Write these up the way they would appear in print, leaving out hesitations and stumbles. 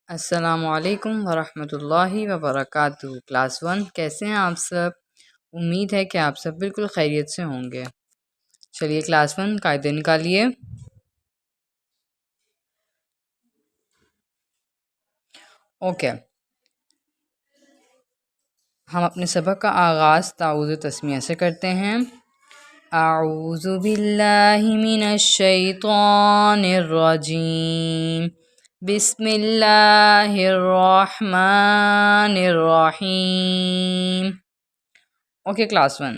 السلام علیکم ورحمۃ اللہ وبرکاتہ۔ کلاس 1 کیسے ہیں آپ سب؟ امید ہے کہ آپ سب بالکل خیریت سے ہوں گے۔ چلیے کلاس 1 قاعدے نکالیے۔ اوکے، ہم اپنے سبق کا آغاز تعوذ تسمیہ سے کرتے ہیں۔ اعوذ باللہ من الشیطان الرجیم، بسم اللہ الرحمن الرحیم۔ اوکے کلاس 1،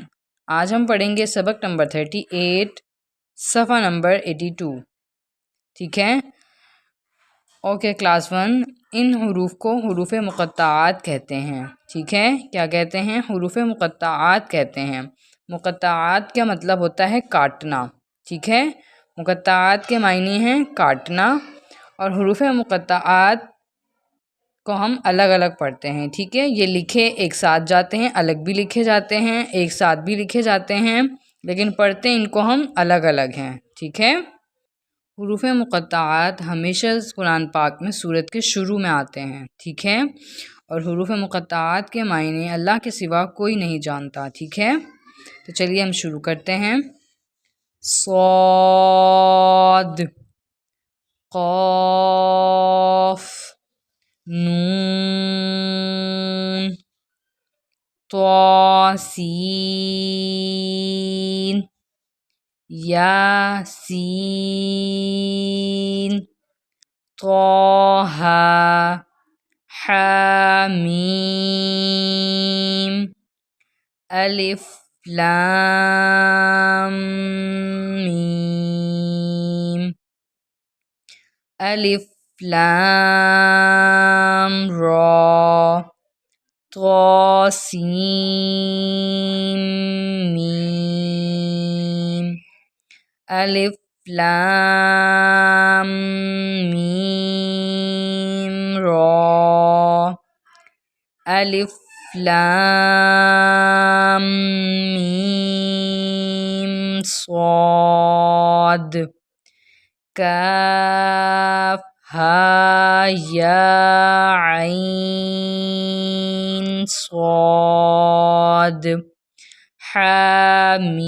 آج ہم پڑھیں گے سبق نمبر 38، صفحہ نمبر 82، ٹھیک ہے؟ اوکے کلاس 1، ان حروف کو حروف مقطعات کہتے ہیں، ٹھیک ہے؟ کیا کہتے ہیں؟ حروف مقطعات کہتے ہیں۔ مقطعات کا مطلب ہوتا ہے کاٹنا، ٹھیک ہے؟ مقطعات کے معنی ہیں کاٹنا، اور حروف مقطعات کو ہم الگ الگ پڑھتے ہیں، ٹھیک ہے؟ یہ لکھے ایک ساتھ جاتے ہیں، الگ بھی لکھے جاتے ہیں، ایک ساتھ بھی لکھے جاتے ہیں، لیکن پڑھتے ان کو ہم الگ الگ ہیں، ٹھیک ہے؟ حروف مقطعات ہمیشہ قرآن پاک میں سورت کے شروع میں آتے ہیں، ٹھیک ہے؟ اور حروف مقطعات کے معنی اللہ کے سوا کوئی نہیں جانتا، ٹھیک ہے؟ تو چلیے ہم شروع کرتے ہیں۔ صاد، قاف، نون، طاسین، یاسین، طه، حامیم، الف لام میم، الف لام را، طاسین میم، الف لام میم را، الف لام میم صاد، کاف ہا یا عین صاد، حامیم،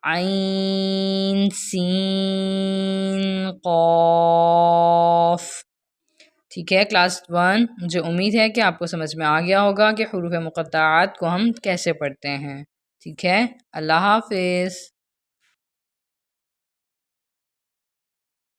عین سین قاف، ٹھیک ہے کلاس 1؟ مجھے امید ہے کہ آپ کو سمجھ میں آ گیا ہوگا کہ حروف مقطعات کو ہم کیسے پڑھتے ہیں، ٹھیک ہے؟ اللہ حافظ۔